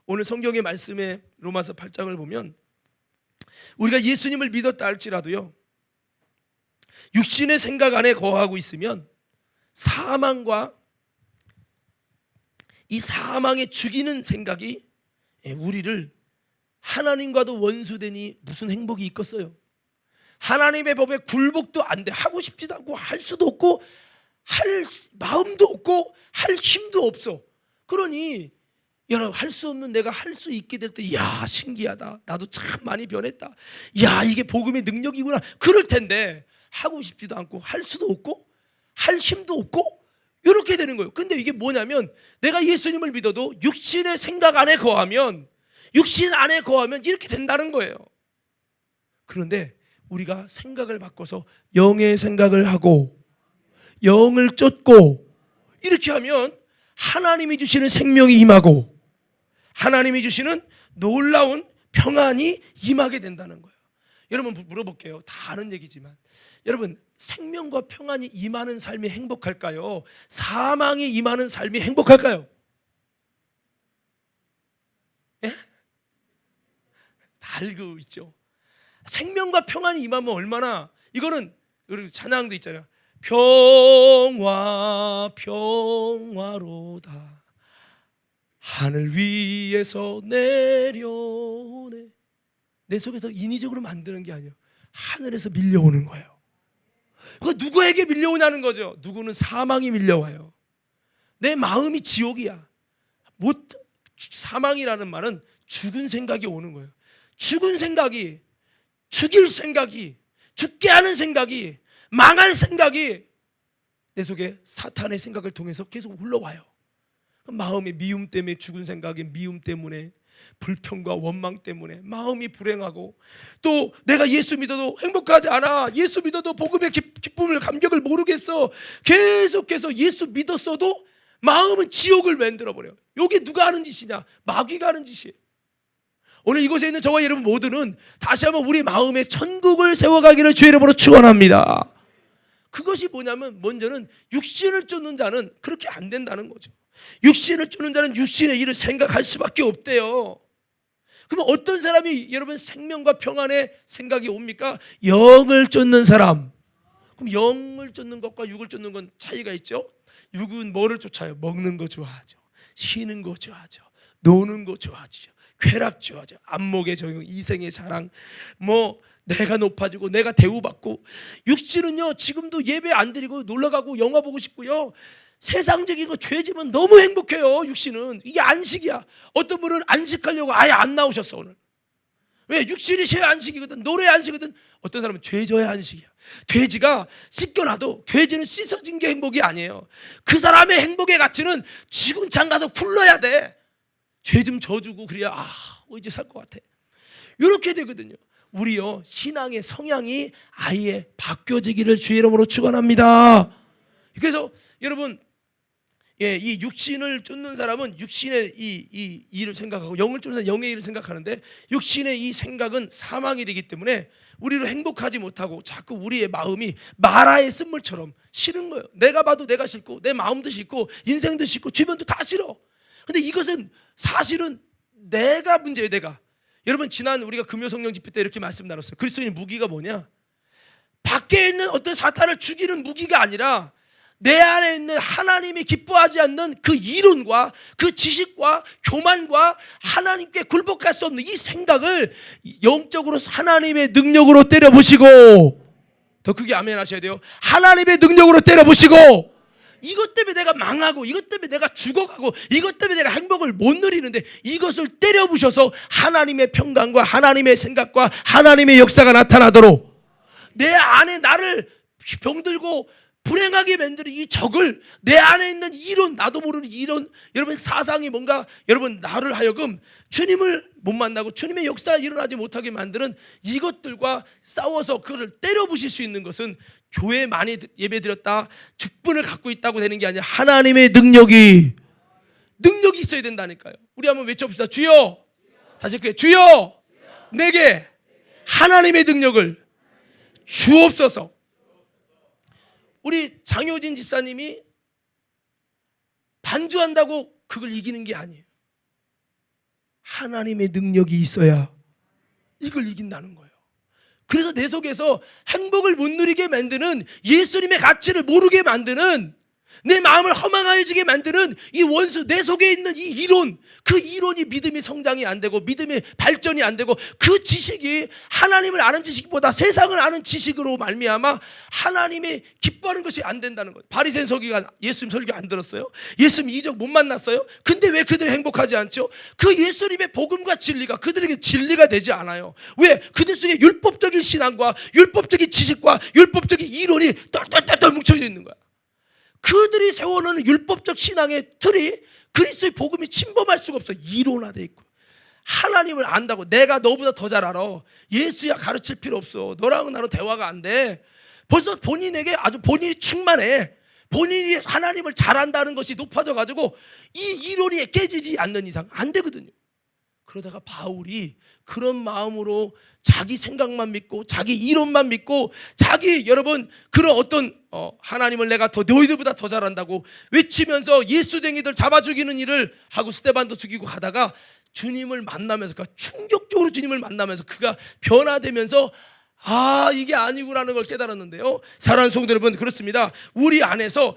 오늘 성경의 말씀에 로마서 8장을 보면 우리가 예수님을 믿었다 할지라도요, 육신의 생각 안에 거하고 있으면 사망과 이 사망에 죽이는 생각이 우리를 하나님과도 원수되니 무슨 행복이 있겠어요? 하나님의 법에 굴복도 안 돼. 하고 싶지도 않고 할 수도 없고 할 마음도 없고 할 힘도 없어. 그러니 여러분, 할 수 없는 내가 할 수 있게 될 때, 야, 신기하다. 나도 참 많이 변했다. 야, 이게 복음의 능력이구나. 그럴 텐데 하고 싶지도 않고 할 수도 없고 할 힘도 없고 이렇게 되는 거예요. 근데 이게 뭐냐면, 내가 예수님을 믿어도 육신의 생각 안에 거하면, 육신 안에 거하면 이렇게 된다는 거예요. 그런데 우리가 생각을 바꿔서 영의 생각을 하고 영을 쫓고 이렇게 하면 하나님이 주시는 생명이 임하고 하나님이 주시는 놀라운 평안이 임하게 된다는 거예요. 여러분, 물어볼게요. 다 아는 얘기지만, 여러분, 생명과 평안이 임하는 삶이 행복할까요? 사망이 임하는 삶이 행복할까요? 예? 다 알고 있죠. 생명과 평안이 임하면 얼마나, 이거는 우리 찬양도 있잖아요. 평화 평화로다 하늘 위에서 내려오네. 내 속에서 인위적으로 만드는 게 아니에요. 하늘에서 밀려오는 거예요. 그거 누구에게 밀려오냐는 거죠. 누구는 사망이 밀려와요. 내 마음이 지옥이야. 사망이라는 말은 죽은 생각이 오는 거예요. 죽은 생각이, 죽일 생각이, 죽게 하는 생각이, 망할 생각이 내 속에 사탄의 생각을 통해서 계속 흘러와요. 마음의 미움 때문에, 죽은 생각의 미움 때문에, 불평과 원망 때문에 마음이 불행하고, 또 내가 예수 믿어도 행복하지 않아, 예수 믿어도 복음의 기쁨을, 감격을 모르겠어, 계속해서 예수 믿었어도 마음은 지옥을 만들어버려요. 이게 누가 하는 짓이냐? 마귀가 하는 짓이에요. 오늘 이곳에 있는 저와 여러분 모두는 다시 한번 우리 마음에 천국을 세워가기를 주의 이름으로 축원합니다. 그것이 뭐냐면, 먼저는 육신을 쫓는 자는 그렇게 안 된다는 거죠. 육신을 쫓는 자는 육신의 일을 생각할 수밖에 없대요. 그러면 어떤 사람이 여러분 생명과 평안의 생각이 옵니까? 영을 쫓는 사람. 그럼 영을 쫓는 것과 육을 쫓는 건 차이가 있죠. 육은 뭐를 쫓아요? 먹는 거 좋아하죠, 쉬는 거 좋아하죠, 노는 거 좋아하죠, 쾌락 좋아하죠, 안목의 정욕, 이생의 자랑, 뭐 내가 높아지고 내가 대우받고. 육신은요, 지금도 예배 안 드리고 놀러가고 영화 보고 싶고요, 세상적인 거 죄지면 너무 행복해요. 육신은 이게 안식이야. 어떤 분은 안식하려고 아예 안 나오셨어 오늘. 왜? 육신이 제 안식이거든, 노래 안식이거든. 어떤 사람은 죄져야 안식이야. 돼지가 씻겨놔도 돼지는 씻어진 게 행복이 아니에요. 그 사람의 행복의 가치는 지구창 가서 굴러야 돼. 죄 좀 져주고 그래야 이제 살 것 같아. 이렇게 되거든요. 우리요, 신앙의 성향이 아예 바뀌어지기를 주의 이름으로 축원합니다. 그래서 여러분, 이 육신을 쫓는 사람은 육신의 이 일을 생각하고, 영을 쫓는 사람은 영의 일을 생각하는데, 육신의 이 생각은 사망이 되기 때문에 우리를 행복하지 못하고 자꾸 우리의 마음이 마라의 쓴물처럼 싫은 거예요. 내가 봐도 내가 싫고, 내 마음도 싫고, 인생도 싫고, 주변도 다 싫어. 근데 이것은 사실은 내가 문제예요. 내가. 여러분, 지난 우리가 금요 성령 집회 때 이렇게 말씀 나눴어요. 그리스도인의 무기가 뭐냐? 밖에 있는 어떤 사탄을 죽이는 무기가 아니라 내 안에 있는 하나님이 기뻐하지 않는 그 이론과 그 지식과 교만과 하나님께 굴복할 수 없는 이 생각을 영적으로 하나님의 능력으로 때려부시고, 더 크게 아멘 하셔야 돼요. 하나님의 능력으로 때려부시고, 이것 때문에 내가 망하고, 이것 때문에 내가 죽어가고, 이것 때문에 내가 행복을 못 누리는데, 이것을 때려부셔서 하나님의 평강과 하나님의 생각과 하나님의 역사가 나타나도록 내 안에 나를 병들고 불행하게 만드는 이 적을, 내 안에 있는 이론, 나도 모르는 이론, 여러분 사상이 뭔가 여러분 나를 하여금 주님을 못 만나고 주님의 역사가 일어나지 못하게 만드는 이것들과 싸워서 그것을 때려부실 수 있는 것은 교회 많이 예배드렸다, 직분을 갖고 있다고 되는 게 아니라 하나님의 능력이 있어야 된다니까요. 우리 한번 외쳐봅시다. 주여, 다시 그게 주여, 내게 하나님의 능력을 주옵소서. 우리 장효진 집사님이 반주한다고 그걸 이기는 게 아니에요. 하나님의 능력이 있어야 이걸 이긴다는 거예요. 그래서 내 속에서 행복을 못 누리게 만드는, 예수님의 가치를 모르게 만드는, 내 마음을 허망해지게 만드는 이 원수, 내 속에 있는 이 이론, 그 이론이 믿음이 성장이 안 되고 믿음이 발전이 안 되고, 그 지식이 하나님을 아는 지식보다 세상을 아는 지식으로 말미암아 하나님이 기뻐하는 것이 안 된다는 거예요. 바리새인 서기관 예수님 설교 안 들었어요? 예수님 이적 못 만났어요? 근데 왜 그들이 행복하지 않죠? 그 예수님의 복음과 진리가 그들에게 진리가 되지 않아요. 왜? 그들 속에 율법적인 신앙과 율법적인 지식과 율법적인 이론이 똘똘똘똘 뭉쳐져 있는 거야. 그들이 세워놓은 율법적 신앙의 틀이 그리스도의 복음이 침범할 수가 없어. 이론화되어 있고, 하나님을 안다고 내가 너보다 더 잘 알아, 예수야 가르칠 필요 없어, 너랑은 나랑 대화가 안 돼, 벌써 본인에게 아주 본인이 충만해, 본인이 하나님을 잘 안다는 것이 높아져 가지고 이 이론이 깨지지 않는 이상 안 되거든요. 그러다가 바울이 그런 마음으로 자기 생각만 믿고 자기 이론만 믿고 자기, 여러분, 그런 어떤 하나님을 내가 더 너희들보다 더 잘한다고 외치면서 예수쟁이들 잡아 죽이는 일을 하고 스데반도 죽이고 가다가 주님을 만나면서, 그러니까 충격적으로 주님을 만나면서 그가 변화되면서 아, 이게 아니구나는 걸 깨달았는데요. 사랑하는 성도 여러분, 그렇습니다. 우리 안에서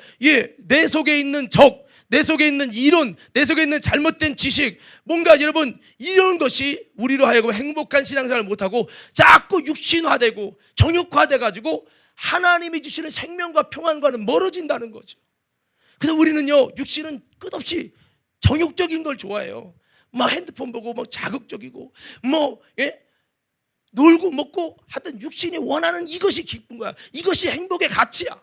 내 속에 있는 적, 내 속에 있는 이론, 내 속에 있는 잘못된 지식, 뭔가 여러분 이런 것이 우리로 하여금 행복한 신앙생활을 못하고 자꾸 육신화되고 정욕화돼가지고 하나님이 주시는 생명과 평안과는 멀어진다는 거죠. 그래서 우리는요, 육신은 끝없이 정욕적인 걸 좋아해요. 막 핸드폰 보고 막 자극적이고 놀고 먹고 하여튼 육신이 원하는 이것이 기쁜 거야. 이것이 행복의 가치야.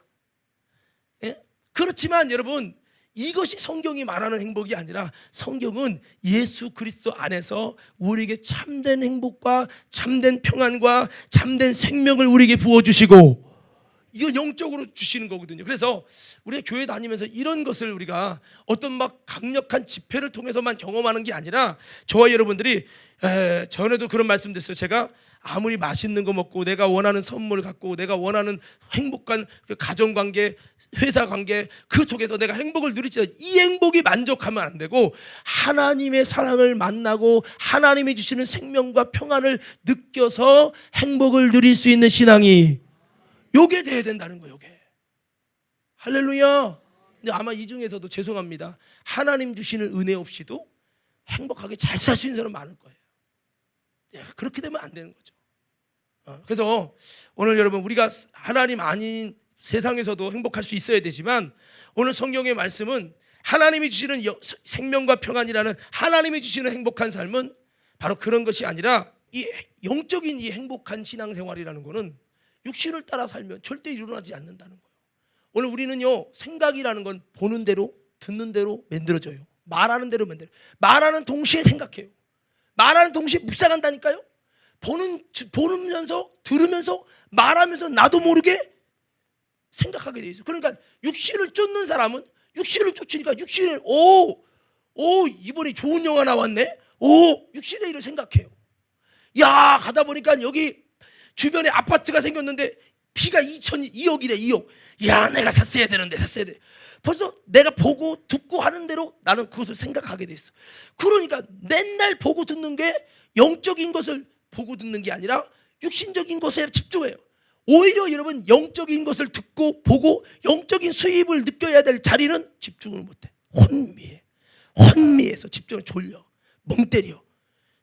그렇지만 여러분, 이것이 성경이 말하는 행복이 아니라 성경은 예수 그리스도 안에서 우리에게 참된 행복과 참된 평안과 참된 생명을 우리에게 부어주시고, 이거 영적으로 주시는 거거든요. 그래서 우리가 교회 다니면서 이런 것을 우리가 어떤 막 강력한 집회를 통해서만 경험하는 게 아니라, 저와 여러분들이 전에도 그런 말씀 드렸어요. 제가 아무리 맛있는 거 먹고 내가 원하는 선물을 갖고 내가 원하는 행복한 그 가정관계, 회사관계, 그 속에서 내가 행복을 누리지, 이 행복이 만족하면 안 되고 하나님의 사랑을 만나고 하나님이 주시는 생명과 평안을 느껴서 행복을 누릴 수 있는 신앙이 요게 돼야 된다는 거예요. 요게. 할렐루야. 근데 아마 이 중에서도 죄송합니다, 하나님 주시는 은혜 없이도 행복하게 잘 살 수 있는 사람 많을 거예요. 그렇게 되면 안 되는 거죠. 그래서 오늘 여러분, 우리가 하나님 아닌 세상에서도 행복할 수 있어야 되지만, 오늘 성경의 말씀은 하나님이 주시는 생명과 평안이라는, 하나님이 주시는 행복한 삶은 바로 그런 것이 아니라 이 영적인 이 행복한 신앙생활이라는 것은 육신을 따라 살면 절대 일어나지 않는다는 거예요. 오늘 우리는요, 생각이라는 건 보는 대로 듣는 대로 만들어져요. 말하는 대로 만들어요. 말하는 동시에 생각해요. 말하는 동시에 묵상한다니까요. 보면서 들으면서 말하면서 나도 모르게 생각하게 돼 있어요. 그러니까 육신을 쫓는 사람은 육신을 쫓으니까 육신을 이번에 좋은 영화 나왔네. 육신의 일을 생각해요. 야, 가다 보니까 여기 주변에 아파트가 생겼는데 피가 2억이래. 2억. 야, 내가 샀어야 되는데 샀어야 돼. 벌써 내가 보고 듣고 하는 대로 나는 그것을 생각하게 돼 있어. 그러니까 맨날 보고 듣는 게 영적인 것을 보고 듣는 게 아니라 육신적인 것에 집중해요. 오히려 여러분, 영적인 것을 듣고 보고 영적인 수입을 느껴야 될 자리는 집중을 못해. 혼미해서 집중을 졸려, 멍 때려.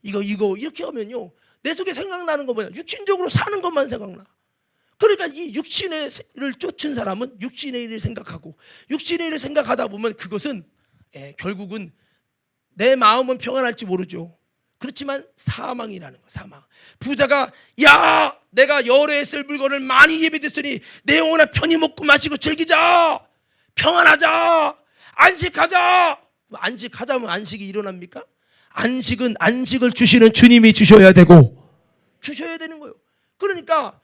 이거 이렇게 하면요, 내 속에 생각나는 거 뭐냐, 육신적으로 사는 것만 생각나. 그러니까 이 육신의 일을 쫓은 사람은 육신의 일을 생각하고, 육신의 일을 생각하다 보면 그것은 결국은 내 마음은 평안할지 모르죠. 그렇지만 사망이라는 거, 사망. 부자가 야, 내가 열에 쓸 물건을 많이 예비됐으니 내 영혼아 편히 먹고 마시고 즐기자, 평안하자, 안식하자. 안식하자면 안식이 일어납니까? 안식은 안식을 주시는 주님이 주셔야 되고 주셔야 되는 거예요. 그러니까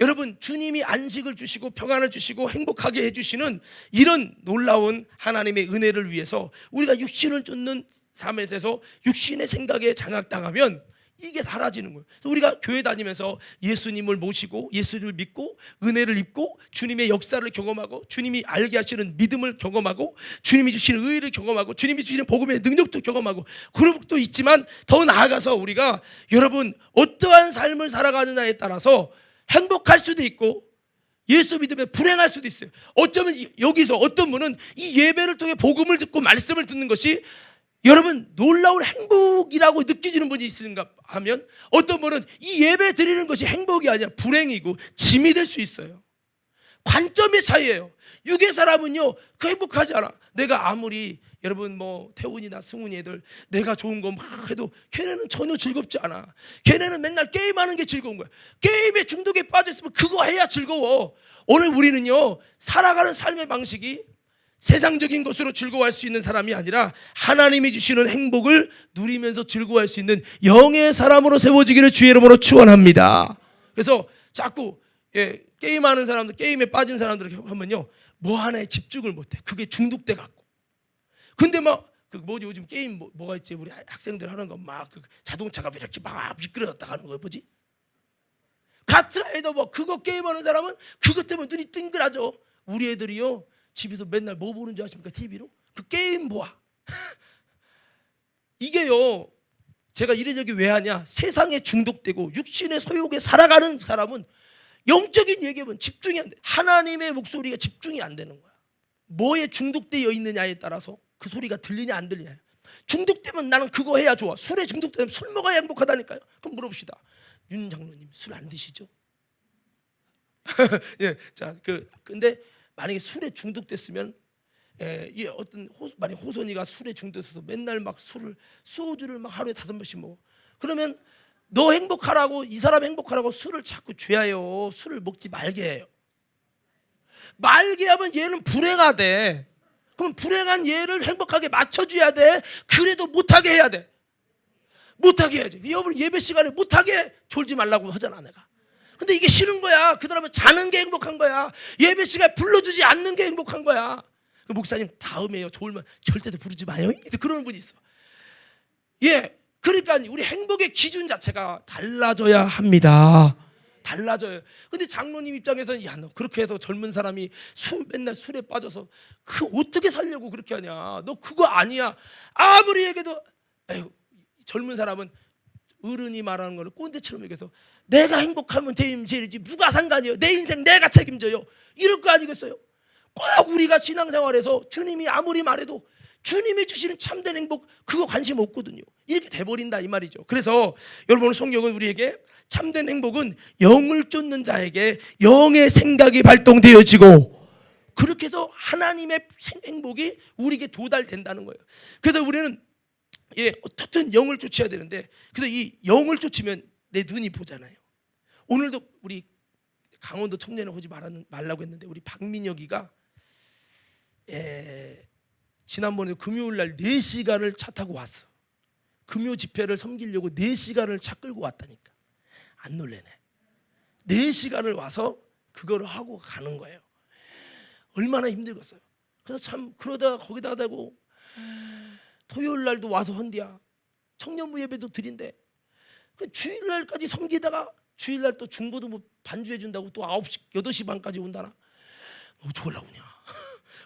여러분, 주님이 안식을 주시고 평안을 주시고 행복하게 해주시는 이런 놀라운 하나님의 은혜를 위해서 우리가 육신을 쫓는 삶에 대해서 육신의 생각에 장악당하면 이게 사라지는 거예요. 그래서 우리가 교회 다니면서 예수님을 모시고 예수를 믿고 은혜를 입고 주님의 역사를 경험하고 주님이 알게 하시는 믿음을 경험하고 주님이 주시는 의를 경험하고 주님이 주시는 복음의 능력도 경험하고 그런 것도 있지만 더 나아가서 우리가 여러분 어떠한 삶을 살아가느냐에 따라서 행복할 수도 있고 예수 믿음에 불행할 수도 있어요. 어쩌면 여기서 어떤 분은 이 예배를 통해 복음을 듣고 말씀을 듣는 것이 여러분 놀라운 행복이라고 느끼시는 분이 있는가 하면 어떤 분은 이 예배 드리는 것이 행복이 아니라 불행이고 짐이 될 수 있어요. 관점의 차이예요. 육의 사람은요 그 행복하지 않아. 내가 아무리 여러분 뭐 태훈이나 승훈이 애들 내가 좋은 거 막 해도 걔네는 전혀 즐겁지 않아. 걔네는 맨날 게임하는 게 즐거운 거야. 게임에 중독에 빠져있으면 그거 해야 즐거워. 오늘 우리는요 살아가는 삶의 방식이 세상적인 것으로 즐거워할 수 있는 사람이 아니라 하나님이 주시는 행복을 누리면서 즐거워할 수 있는 영의 사람으로 세워지기를 주의 이름으로 축원합니다. 그래서 자꾸 게임하는 사람들, 게임에 빠진 사람들 하면요 뭐 하나에 집중을 못해. 그게 중독돼 갖고. 근데 막 그 뭐지 요즘 게임 뭐가 있지 우리 학생들 하는 거 막 그 자동차가 이렇게 막 미끄러졌다 가는 거 뭐지? 카트라이더 뭐 그거 게임하는 사람은 그것 때문에 눈이 뜬글하죠. 우리 애들이요 집에서 맨날 뭐 보는 줄 아십니까? TV로 그 게임 보아. 이게요 제가 이래저래 왜 하냐? 세상에 중독되고 육신의 소욕에 살아가는 사람은 영적인 얘기하면 집중이 안 돼. 하나님의 목소리가 집중이 안 되는 거야. 뭐에 중독되어 있느냐에 따라서 그 소리가 들리냐 안 들리냐. 중독되면 나는 그거 해야 좋아. 술에 중독되면 술 먹어야 행복하다니까요. 그럼 물어봅시다. 윤 장로님 술 안 드시죠? 예, 자, 근데 만약에 술에 중독됐으면 이 어떤 만약 호선이가 술에 중독돼서 맨날 막 소주를 막 하루에 5번씩 먹어. 그러면 너 행복하라고 이 사람 행복하라고 술을 자꾸 줘야요. 술을 먹지 말게 해요. 말게 하면 얘는 불행하대. 그럼 불행한 얘를 행복하게 맞춰줘야 돼. 그래도 못하게 해야 돼. 못하게 해야지. 여러분 예배 시간에 못하게 졸지 말라고 하잖아 내가. 근데 이게 싫은 거야. 그 다음에 자는 게 행복한 거야. 예배 시간에 불러주지 않는 게 행복한 거야. 그 목사님 다음에요 졸면 절대로 부르지 마요. 그러는 분이 있어. 예, 그러니까 우리 행복의 기준 자체가 달라져야 합니다. 달라져요. 근데 장로님 입장에서는 야, 너 그렇게 해서 젊은 사람이 맨날 술에 빠져서 그 어떻게 살려고 그렇게 하냐. 너 그거 아니야. 아무리 얘기해도 에휴, 젊은 사람은 어른이 말하는 거를 꼰대처럼 얘기해서 내가 행복하면 제일이지 누가 상관이에요. 내 인생 내가 책임져요. 이럴 거 아니겠어요? 꼭 우리가 신앙생활에서 주님이 아무리 말해도 주님이 주시는 참된 행복 그거 관심 없거든요. 이렇게 돼버린다 이 말이죠. 그래서 여러분 오늘 성경은 우리에게 참된 행복은 영을 쫓는 자에게 영의 생각이 발동되어지고 그렇게 해서 하나님의 행복이 우리에게 도달된다는 거예요. 그래서 우리는 어떻든 영을 쫓아야 되는데 그래서 이 영을 쫓으면 내 눈이 보잖아요. 오늘도 우리 강원도 청년회 오지 말라고 했는데 우리 박민혁이가 지난번에 금요일 날 4시간을 차 타고 왔어. 금요 집회를 섬기려고 4시간을 차 끌고 왔다니까. 안 놀래네. 4시간을 와서 그거를 하고 가는 거예요. 얼마나 힘들겠어요. 그래서 참 그러다가 거기다가 대고 토요일 날도 와서 헌디야. 청년부 예배도 드린대. 그 주일날까지 섬기다가 주일날 또 중보도 뭐 반주해 준다고 또 9시 8시 반까지 온다나. 너 어쩌려고냐.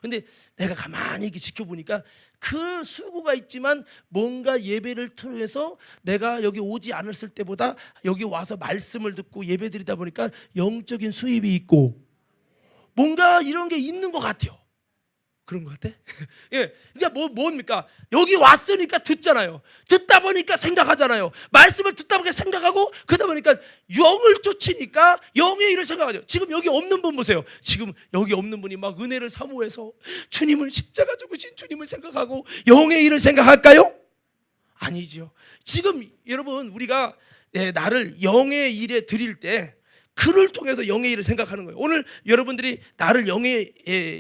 근데 내가 가만히 이렇게 지켜보니까 그 수고가 있지만 뭔가 예배를 통해서 내가 여기 오지 않았을 때보다 여기 와서 말씀을 듣고 예배 드리다 보니까 영적인 수입이 있고 뭔가 이런 게 있는 것 같아요. 그런 것 같아? 예, 그러니까 뭡니까? 여기 왔으니까 듣잖아요. 듣다 보니까 생각하잖아요. 말씀을 듣다 보니까 생각하고 그러다 보니까 영을 쫓으니까 영의 일을 생각하죠. 지금 여기 없는 분 보세요. 지금 여기 없는 분이 막 은혜를 사모해서 주님을 십자가 죽으신 주님을 생각하고 영의 일을 생각할까요? 아니죠. 지금 여러분 우리가 나를 영의 일에 드릴 때 그를 통해서 영의 일을 생각하는 거예요. 오늘 여러분들이 나를 영의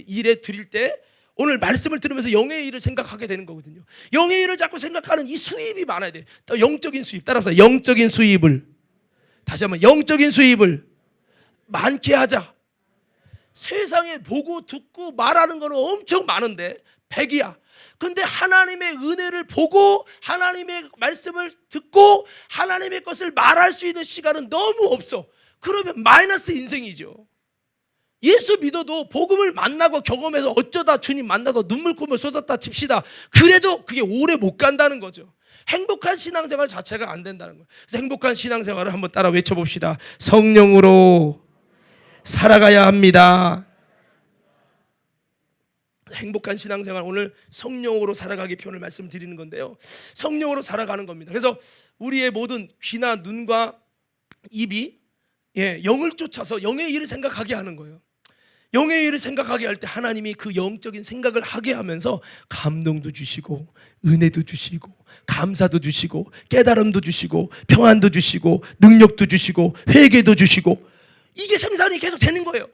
일에 드릴 때 오늘 말씀을 들으면서 영의 일을 생각하게 되는 거거든요. 영의 일을 자꾸 생각하는 이 수입이 많아야 돼. 또 영적인 수입 따라서 영적인 수입을 다시 한번 영적인 수입을 많게 하자. 세상에 보고 듣고 말하는 거는 엄청 많은데 100이야. 근데 하나님의 은혜를 보고 하나님의 말씀을 듣고 하나님의 것을 말할 수 있는 시간은 너무 없어. 그러면 마이너스 인생이죠. 예수 믿어도 복음을 만나고 경험해서 어쩌다 주님 만나서 눈물콧물 쏟았다 칩시다. 그래도 그게 오래 못 간다는 거죠. 행복한 신앙생활 자체가 안 된다는 거예요. 그래서 행복한 신앙생활을 한번 따라 외쳐봅시다. 성령으로 살아가야 합니다. 행복한 신앙생활, 오늘 성령으로 살아가기 표현을 말씀드리는 건데요, 성령으로 살아가는 겁니다. 그래서 우리의 모든 귀나 눈과 입이 영을 쫓아서 영의 일을 생각하게 하는 거예요. 영의 일을 생각하게 할 때 하나님이 그 영적인 생각을 하게 하면서 감동도 주시고 은혜도 주시고 감사도 주시고 깨달음도 주시고 평안도 주시고 능력도 주시고 회개도 주시고, 이게 생산이 계속 되는 거예요.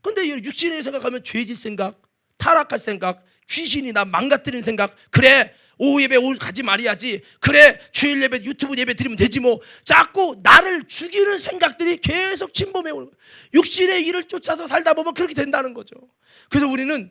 근데 육신의 생각하면 죄질 생각, 타락할 생각, 귀신이 나 망가뜨리는 생각, 그래 오후 예배 오후 가지 말아야지, 그래 주일 예배 유튜브 예배 드리면 되지 뭐, 자꾸 나를 죽이는 생각들이 계속 침범해 오는 거예요. 육신의 일을 쫓아서 살다 보면 그렇게 된다는 거죠. 그래서 우리는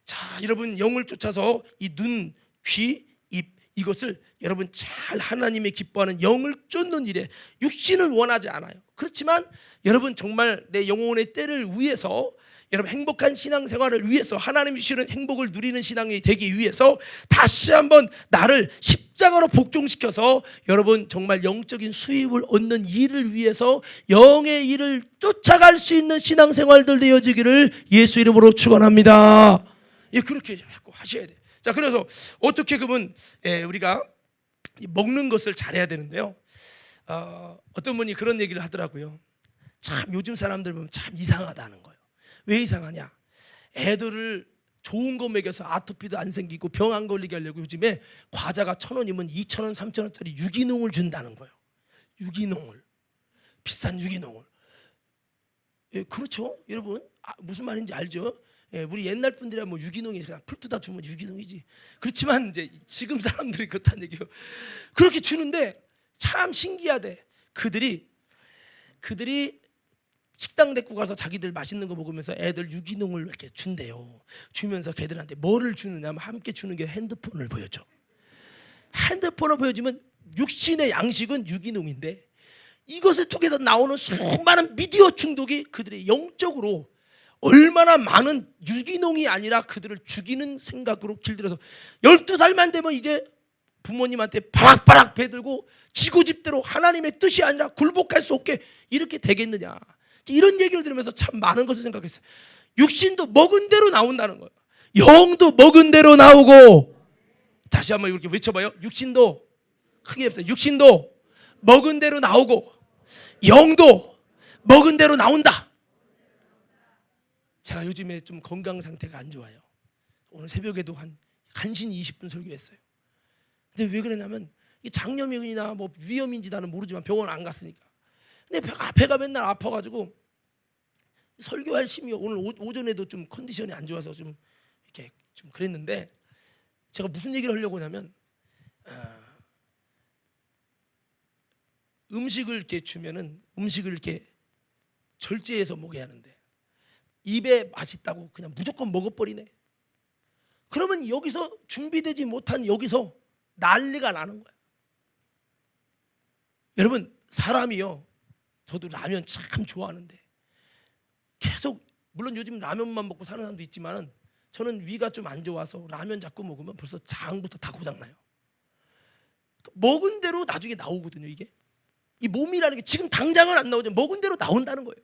자 여러분 영을 쫓아서 이 눈, 귀, 입 이것을 여러분 잘 하나님의 기뻐하는 영을 쫓는 일에, 육신은 원하지 않아요. 그렇지만 여러분 정말 내 영혼의 때를 위해서, 여러분 행복한 신앙생활을 위해서, 하나님이 주시는 행복을 누리는 신앙이 되기 위해서 다시 한번 나를 십자가로 복종시켜서 여러분 정말 영적인 수입을 얻는 일을 위해서 영의 일을 쫓아갈 수 있는 신앙생활들 되어지기를 예수 이름으로 축원합니다. 그렇게 하셔야 돼요. 자, 그래서 어떻게 그러면 우리가 먹는 것을 잘해야 되는데요, 어떤 분이 그런 얘기를 하더라고요. 참 요즘 사람들 보면 참 이상하다는 거예요. 왜 이상하냐? 애들을 좋은 거 먹여서 아토피도 안 생기고 병 안 걸리게 하려고 요즘에 과자가 1,000원이면 2,000원, 3,000원짜리 유기농을 준다는 거예요. 유기농을, 비싼 유기농을. 그렇죠, 여러분? 무슨 말인지 알죠? 우리 옛날 분들이야 뭐 유기농이 그냥 풀뜯어 주면 유기농이지. 그렇지만 이제 지금 사람들이 그렇다는 얘기예요. 그렇게 주는데 참 신기하대. 그들이 식당 데리고 가서 자기들 맛있는 거 먹으면서 애들 유기농을 이렇게 준대요. 주면서 걔들한테 뭐를 주느냐 하면 함께 주는 게 핸드폰을 보여줘. 핸드폰을 보여주면 육신의 양식은 유기농인데 이것을 통해서 나오는 수많은 미디어 중독이 그들의 영적으로 얼마나 많은 유기농이 아니라 그들을 죽이는 생각으로 길들여서 12살만 되면 이제 부모님한테 바락바락 배들고 지고집대로 하나님의 뜻이 아니라 굴복할 수 없게 이렇게 되겠느냐, 이런 얘기를 들으면서 참 많은 것을 생각했어요. 육신도 먹은 대로 나온다는 거예요. 영도 먹은 대로 나오고, 다시 한번 이렇게 외쳐봐요. 육신도, 크게 해보세요. 육신도 먹은 대로 나오고 영도 먹은 대로 나온다. 제가 요즘에 좀 건강 상태가 안 좋아요. 오늘 새벽에도 간신히 20분 설교했어요. 근데 왜 그러냐면 이 장염이나 뭐 위염인지 나는 모르지만 병원 안 갔으니까. 근데 배가 맨날 아파가지고 설교할 심이, 오늘 오전에도 좀 컨디션이 안 좋아서 좀 이렇게 좀 그랬는데, 제가 무슨 얘기를 하려고 하냐면 음식을 이렇게 주면은 음식을 이렇게 절제해서 먹어야 하는데 입에 맛있다고 그냥 무조건 먹어버리네. 그러면 여기서 준비되지 못한 여기서 난리가 나는 거야. 여러분 사람이요, 저도 라면 참 좋아하는데 계속, 물론 요즘 라면만 먹고 사는 사람도 있지만은 저는 위가 좀 안 좋아서 라면 자꾸 먹으면 벌써 장부터 다 고장나요. 먹은 대로 나중에 나오거든요. 이게 이 몸이라는 게 지금 당장은 안 나오지만 먹은 대로 나온다는 거예요.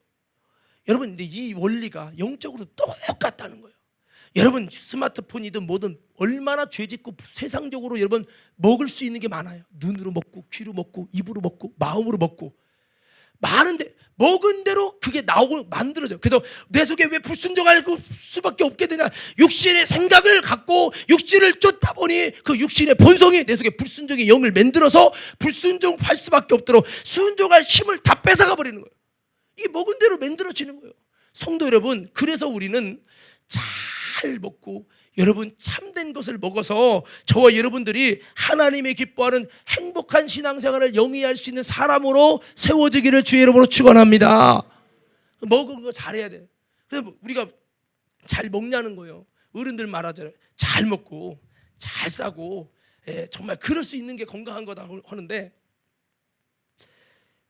여러분 근데 이 원리가 영적으로 똑같다는 거예요. 여러분 스마트폰이든 뭐든 얼마나 죄짓고 세상적으로 여러분 먹을 수 있는 게 많아요. 눈으로 먹고 귀로 먹고 입으로 먹고 마음으로 먹고 많은데 먹은 대로 그게 나오고 만들어져요. 그래서 내 속에 왜 불순종할 수밖에 없게 되냐? 육신의 생각을 갖고 육신을 쫓다 보니 그 육신의 본성이 내 속에 불순종의 영을 만들어서 불순종할 수밖에 없도록 순종할 힘을 다 뺏어가 버리는 거예요. 이게 먹은 대로 만들어지는 거예요. 성도 여러분, 그래서 우리는 잘 먹고 여러분 참된 것을 먹어서 저와 여러분들이 하나님의 기뻐하는 행복한 신앙생활을 영위할 수 있는 사람으로 세워지기를 주의 이름으로 축원합니다. 먹은 거 잘해야 돼. 그래서 우리가 잘 먹냐는 거예요. 어른들 말하잖아요. 잘 먹고 잘 싸고 정말 그럴 수 있는 게 건강한 거다 하는데,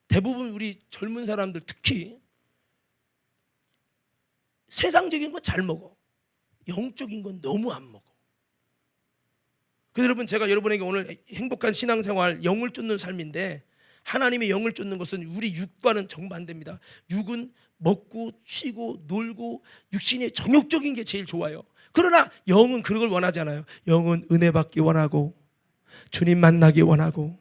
대부분 우리 젊은 사람들 특히 세상적인 건 잘 먹어, 영적인 건 너무 안 먹어. 그래서 여러분, 제가 여러분에게 오늘 행복한 신앙생활, 영을 쫓는 삶인데, 하나님의 영을 쫓는 것은 우리 육과는 정반대입니다. 육은 먹고 쉬고 놀고 육신의 정욕적인 게 제일 좋아요. 그러나 영은 그걸 원하지 않아요. 영은 은혜 받기 원하고, 주님 만나기 원하고,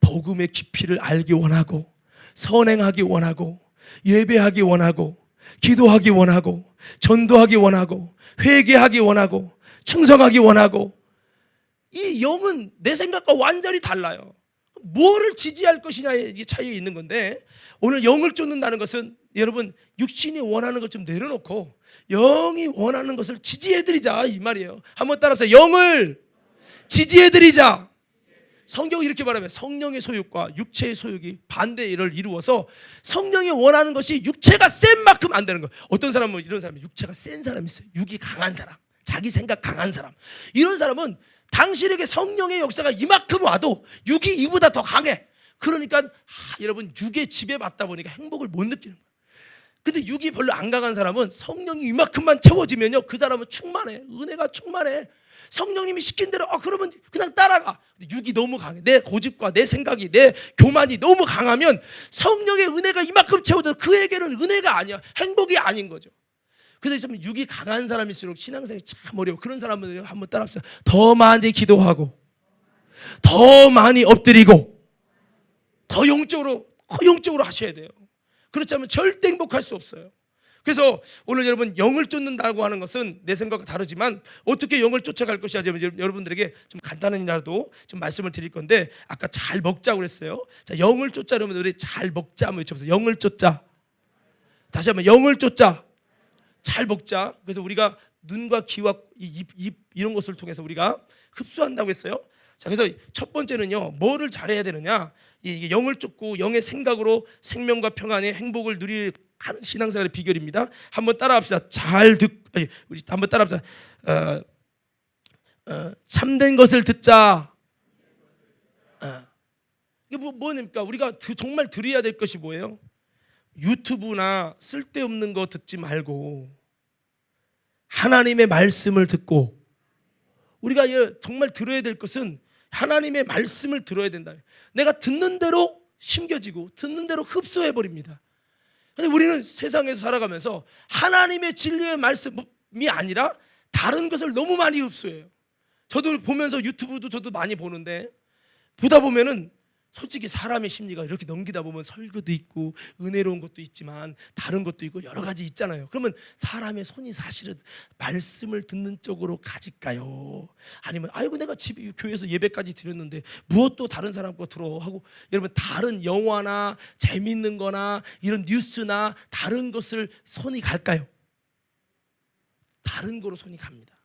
복음의 깊이를 알기 원하고, 선행하기 원하고, 예배하기 원하고, 기도하기 원하고, 전도하기 원하고, 회개하기 원하고, 충성하기 원하고. 이 영은 내 생각과 완전히 달라요. 뭐를 지지할 것이냐의 차이가 있는 건데, 오늘 영을 쫓는다는 것은 여러분, 육신이 원하는 것 좀 내려놓고 영이 원하는 것을 지지해드리자, 이 말이에요. 한번 따라서 영을 지지해드리자. 성경이 이렇게 말하면 성령의 소욕과 육체의 소욕이 반대를 이루어서, 성령이 원하는 것이 육체가 센 만큼 안 되는 거예요. 어떤 사람은, 이런 사람은 육체가 센 사람이 있어요. 육이 강한 사람, 자기 생각 강한 사람. 이런 사람은 당신에게 성령의 역사가 이만큼 와도 육이 이보다 더 강해. 그러니까 여러분, 육의 지배받다 보니까 행복을 못 느끼는 거예요. 근데 육이 별로 안 강한 사람은 성령이 이만큼만 채워지면요, 그 사람은 충만해. 은혜가 충만해. 성령님이 시킨 대로 그러면 그냥 따라가. 근데 육이 너무 강해. 내 고집과 내 생각이, 내 교만이 너무 강하면 성령의 은혜가 이만큼 채워도 그에게는 은혜가 아니야, 행복이 아닌 거죠. 그래서 좀 육이 강한 사람일수록 신앙생활이 참 어려워. 그런 사람은 한번 따라합시다. 더 많이 기도하고, 더 많이 엎드리고, 더 영적으로 하셔야 돼요. 그렇지 않으면 절대 행복할 수 없어요. 그래서 오늘 여러분, 영을 쫓는다고 하는 것은 내 생각과 다르지만 어떻게 영을 쫓아갈 것이냐, 여러분들에게 좀 간단히라도 좀 말씀을 드릴 건데, 아까 잘 먹자고 그랬어요. 자, 영을 쫓자 그러면 우리 잘 먹자 한번 외쳐보세요. 영을 쫓자. 다시 한번, 영을 쫓자. 잘 먹자. 그래서 우리가 눈과 귀와 입 이런 것을 통해서 우리가 흡수한다고 했어요. 자, 그래서 첫 번째는요, 뭐를 잘해야 되느냐, 이게 영을 쫓고 영의 생각으로 생명과 평안의 행복을 누리는 신앙생활의 비결입니다. 한번 따라합시다. 우리 한번 따라합시다. 참된 것을 듣자. 이게 뭐입니까? 우리가 정말 들어야 될 것이 뭐예요? 유튜브나 쓸데없는 거 듣지 말고 하나님의 말씀을 듣고, 우리가 정말 들어야 될 것은 하나님의 말씀을 들어야 된다. 내가 듣는 대로 심겨지고 듣는 대로 흡수해버립니다. 근데 우리는 세상에서 살아가면서 하나님의 진리의 말씀이 아니라 다른 것을 너무 많이 흡수해요. 저도 보면서 유튜브도 저도 많이 보는데, 보다 보면은 솔직히 사람의 심리가 이렇게 넘기다 보면 설교도 있고 은혜로운 것도 있지만 다른 것도 있고 여러 가지 있잖아요. 그러면 사람의 손이 사실은 말씀을 듣는 쪽으로 가질까요? 아니면 아이고, 내가 집에 교회에서 예배까지 드렸는데 무엇도 다른 사람 거 들어 하고, 여러분, 다른 영화나 재밌는 거나 이런 뉴스나 다른 것을 손이 갈까요? 다른 거로 손이 갑니다.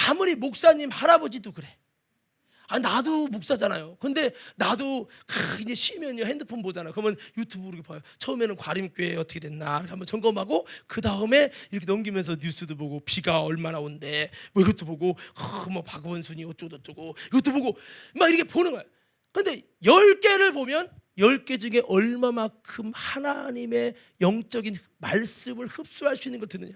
아무리 목사님 할아버지도 그래. 나도 목사잖아요. 근데 나도 이제 쉬면요 핸드폰 보잖아요. 그러면 유튜브 이렇게 봐요. 처음에는 과림교회 어떻게 됐나 한번 점검하고, 그 다음에 이렇게 넘기면서 뉴스도 보고, 비가 얼마나 온대 뭐 이것도 보고, 뭐 박원순이 어쩌고저쩌고 이것도 보고 막 이렇게 보는 거예요. 근데 10개를 보면 10개 중에 얼마만큼 하나님의 영적인 말씀을 흡수할 수 있는 걸 듣느냐.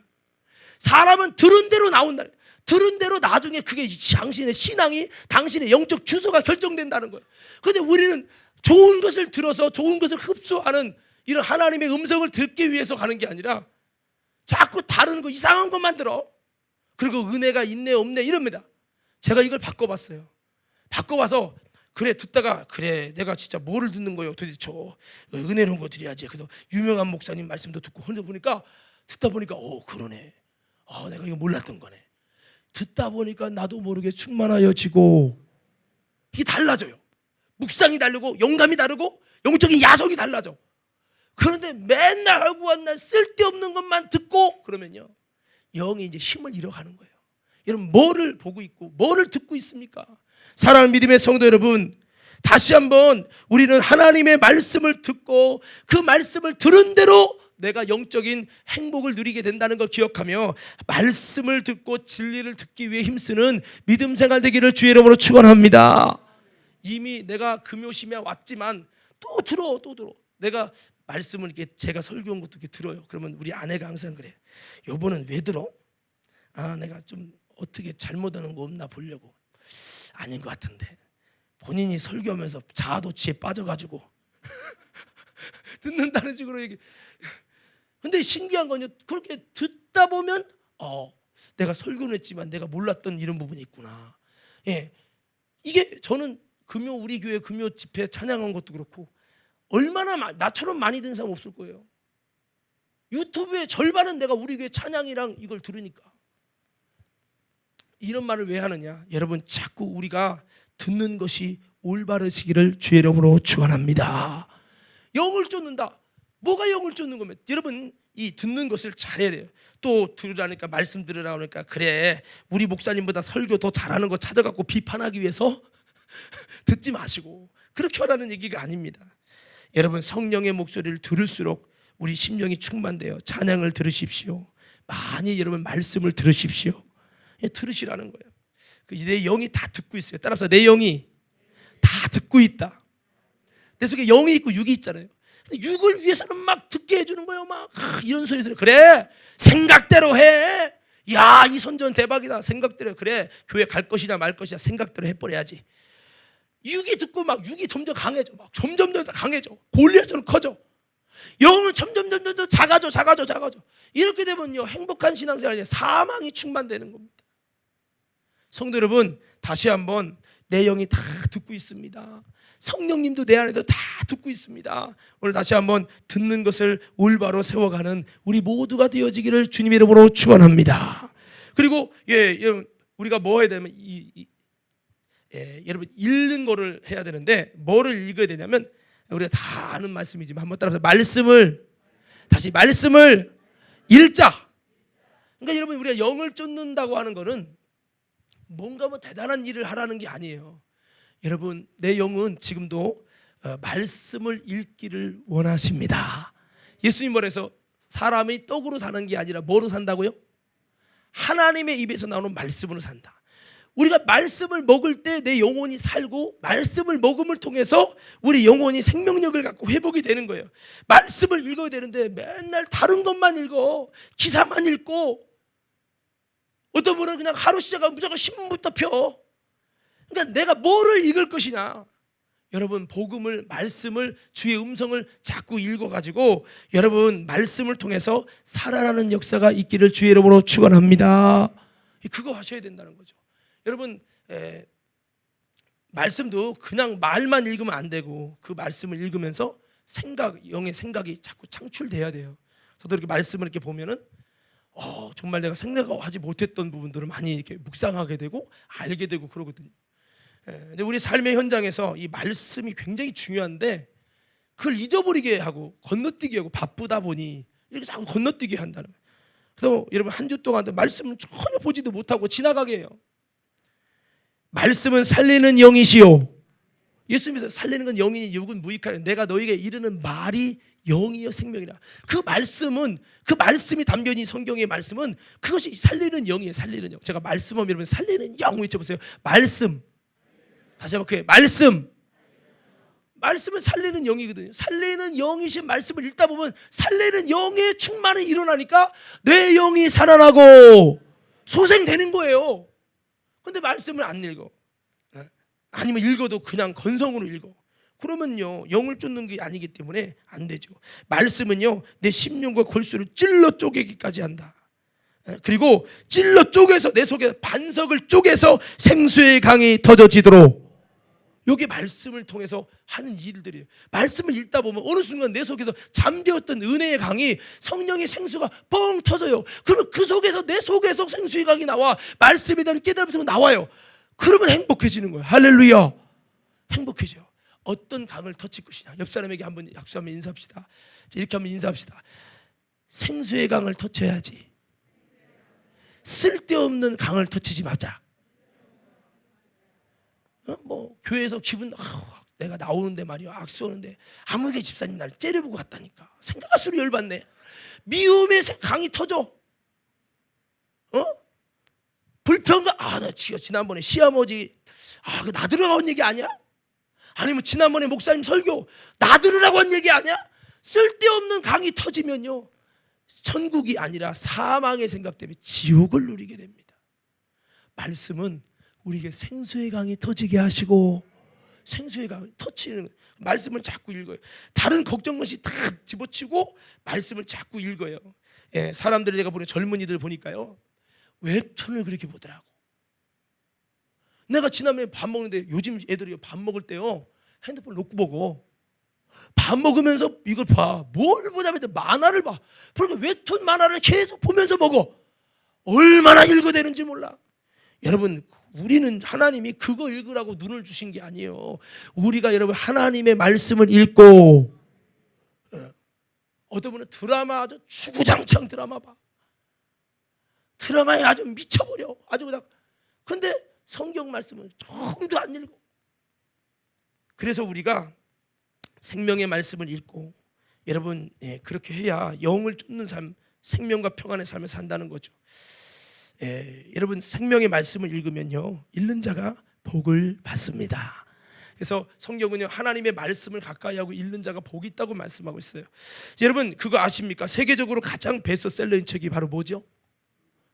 사람은 들은 대로 나온다. 들은 대로 나중에 그게 당신의 신앙이, 당신의 영적 주소가 결정된다는 거예요. 그런데 우리는 좋은 것을 들어서 좋은 것을 흡수하는 이런 하나님의 음성을 듣기 위해서 가는 게 아니라 자꾸 다른 거, 이상한 것만 들어. 그리고 은혜가 있네 없네 이럽니다. 제가 이걸 바꿔봤어요. 바꿔봐서 그래, 듣다가 그래, 내가 진짜 뭐를 듣는 거예요 도대체. 은혜로운 거 드려야지. 그래서 유명한 목사님 말씀도 듣고, 근데 듣다 보니까 그러네. 내가 이거 몰랐던 거네. 듣다 보니까 나도 모르게 충만하여지고, 이게 달라져요. 묵상이 다르고 영감이 다르고 영적인 야성이 달라져. 그런데 맨날 하고 한 날 쓸데없는 것만 듣고 그러면요, 영이 이제 힘을 잃어가는 거예요. 여러분, 뭐를 보고 있고 뭐를 듣고 있습니까? 사랑하는 믿음의 성도 여러분, 다시 한번 우리는 하나님의 말씀을 듣고 그 말씀을 들은 대로 내가 영적인 행복을 누리게 된다는 걸 기억하며 말씀을 듣고 진리를 듣기 위해 힘쓰는 믿음 생활 되기를 주의 이름으로 축원합니다. 이미 내가 금요심에 왔지만 또 들어. 내가 말씀을 이렇게 제가 설교한 것도 이렇게 들어요. 그러면 우리 아내가 항상 그래. 여보는 왜 들어? 내가 좀 어떻게 잘못하는 거 없나 보려고. 아닌 것 같은데. 본인이 설교하면서 자아도취에 빠져가지고 듣는다는 식으로 얘기. 근데 신기한 건요, 그렇게 듣다 보면 내가 설교는 했지만 내가 몰랐던 이런 부분이 있구나. 예, 이게 저는 우리 교회 금요 집회 찬양한 것도 그렇고 얼마나 나처럼 많이 듣는 사람 없을 거예요. 유튜브의 절반은 내가 우리 교회 찬양이랑 이걸 들으니까. 이런 말을 왜 하느냐? 여러분, 자꾸 우리가 듣는 것이 올바르시기를 주의 이름으로 축원합니다. 영을 쫓는다. 뭐가 영을 쫓는 거면? 여러분, 이 듣는 것을 잘해야 돼요. 또 들으라니까, 말씀 들으라 그러니까 그래 우리 목사님보다 설교 더 잘하는 거 찾아갖고 비판하기 위해서 듣지 마시고 그렇게 하라는 얘기가 아닙니다. 여러분, 성령의 목소리를 들을수록 우리 심령이 충만돼요. 찬양을 들으십시오. 많이 여러분 말씀을 들으십시오. 들으시라는 거예요. 내 영이 다 듣고 있어요. 따라서 내 영이 다 듣고 있다. 내 속에 영이 있고 육이 있잖아요. 근데 육을 위해서는 막 듣게 해주는 거예요. 막 이런 소리 들어. 그래 생각대로 해. 야, 이 선전 대박이다. 생각대로. 그래 교회 갈 것이냐 말 것이냐 생각대로 해버려야지. 육이 듣고 막 육이 점점 강해져. 막 점점 더 강해져. 골리앗처럼 커져. 영은 점점 작아져. 이렇게 되면요, 행복한 신앙생활이 아니라 사망이 충만되는 겁니다. 성도 여러분, 다시 한번 내 영이 다 듣고 있습니다. 성령님도 내 안에도 다 듣고 있습니다. 오늘 다시 한번 듣는 것을 올바로 세워가는 우리 모두가 되어지기를 주님의 이름으로 축원합니다. 그리고 여러분, 우리가 뭐 해야 되냐면 여러분, 읽는 거를 해야 되는데 뭐를 읽어야 되냐면 우리가 다 아는 말씀이지만 한번 따라서 말씀을 읽자. 그러니까 여러분, 우리가 영을 쫓는다고 하는 거는 뭔가 뭐 대단한 일을 하라는 게 아니에요. 여러분, 내 영은 지금도 말씀을 읽기를 원하십니다. 예수님 말해서 사람이 떡으로 사는 게 아니라 뭐로 산다고요? 하나님의 입에서 나오는 말씀으로 산다. 우리가 말씀을 먹을 때 내 영혼이 살고 말씀을 먹음을 통해서 우리 영혼이 생명력을 갖고 회복이 되는 거예요. 말씀을 읽어야 되는데 맨날 다른 것만 읽어. 기사만 읽고 어떤 분은 그냥 하루 시작하면 무조건 신문부터 펴. 그러니까 내가 뭐를 읽을 것이냐. 여러분, 복음을, 말씀을, 주의 음성을 자꾸 읽어가지고 여러분 말씀을 통해서 살아나는 역사가 있기를 주의 이름으로 축원합니다. 그거 하셔야 된다는 거죠. 여러분, 말씀도 그냥 말만 읽으면 안 되고 그 말씀을 읽으면서 영의 생각이 자꾸 창출돼야 돼요. 저도 이렇게 말씀을 이렇게 보면은 정말 내가 생각하지 못했던 부분들을 많이 이렇게 묵상하게 되고 알게 되고 그러거든요. 근데 우리 삶의 현장에서 이 말씀이 굉장히 중요한데 그걸 잊어버리게 하고 건너뛰게 하고 바쁘다 보니 이렇게 자꾸 건너뛰게 한다는 거예요. 그래서 여러분, 한 주 동안 말씀을 전혀 보지도 못하고 지나가게 해요. 말씀은 살리는 영이시요. 예수님께서 살리는 건 영이니 육은 무익하니 내가 너에게 이르는 말이 영이요 생명이라. 그 말씀이 담겨 있는 성경의 말씀은 그것이 살리는 영이에요. 살리는 영. 제가 말씀하면 여러분 살리는 영 외쳐보세요. 말씀. 다시 한번 말씀은 살리는 영이거든요. 살리는 영이신 말씀을 읽다 보면 살리는 영의 충만이 일어나니까 내 영이 살아나고 소생되는 거예요. 근데 말씀을 안 읽어. 아니면 읽어도 그냥 건성으로 읽어. 그러면요, 영을 쫓는 게 아니기 때문에 안 되죠. 말씀은요, 내 심령과 골수를 찔러 쪼개기까지 한다. 그리고 찔러 쪼개서 내 속에 반석을 쪼개서 생수의 강이 터져지도록. 이게 말씀을 통해서 하는 일들이에요. 말씀을 읽다 보면 어느 순간 내 속에서 잠재웠던 은혜의 강이, 성령의 생수가 뻥 터져요. 그러면 그 속에서 내 속에서 생수의 강이 나와 말씀에 대한 깨달음이 나와요. 그러면 행복해지는 거예요. 할렐루야. 행복해져요. 어떤 강을 터칠 것이냐. 옆 사람에게 한번 약속하면 인사합시다. 이렇게 한번 인사합시다. 생수의 강을 터쳐야지. 쓸데없는 강을 터치지 말자. 뭐 교회에서 기분 내가 나오는데 말이야, 악수하는데 아무개 집사님 날 째려보고 갔다니까. 생각할수록 열받네. 미움의 강이 터져. 불평가. 나 지난번에 시아버지 그 나 들으라고 한 얘기 아니야? 아니면 지난번에 목사님 설교 나 들으라고 한 얘기 아니야? 쓸데없는 강이 터지면요, 천국이 아니라 사망의 생각 때문에 지옥을 누리게 됩니다. 말씀은 우리에게 생수의 강이 터지게 하시고, 생수의 강이 터치는 말씀을 자꾸 읽어요. 다른 걱정 것이 다 집어치고 말씀을 자꾸 읽어요. 사람들이, 제가 보는 젊은이들 보니까요, 웹툰을 그렇게 보더라고. 내가 지난번에 밥 먹는데, 요즘 애들이 밥 먹을 때요 핸드폰 놓고 먹어. 밥 먹으면서 이걸 봐. 뭘 보냐면 만화를 봐. 그러니까 웹툰 만화를 계속 보면서 먹어. 얼마나 읽어대는지 몰라. 여러분, 우리는 하나님이 그거 읽으라고 눈을 주신 게 아니에요. 우리가 여러분 하나님의 말씀을 읽고, 어떤 분은 드라마 아주 주구장창 드라마 봐. 드라마에 아주 미쳐버려. 아주 그냥. 근데 성경 말씀은 조금도 안 읽어. 그래서 우리가 생명의 말씀을 읽고, 여러분, 그렇게 해야 영을 쫓는 삶, 생명과 평안의 삶을 산다는 거죠. 여러분, 생명의 말씀을 읽으면요, 읽는 자가 복을 받습니다. 그래서 성경은요, 하나님의 말씀을 가까이 하고 읽는 자가 복이 있다고 말씀하고 있어요. 여러분, 그거 아십니까? 세계적으로 가장 베스트셀러인 책이 바로 뭐죠?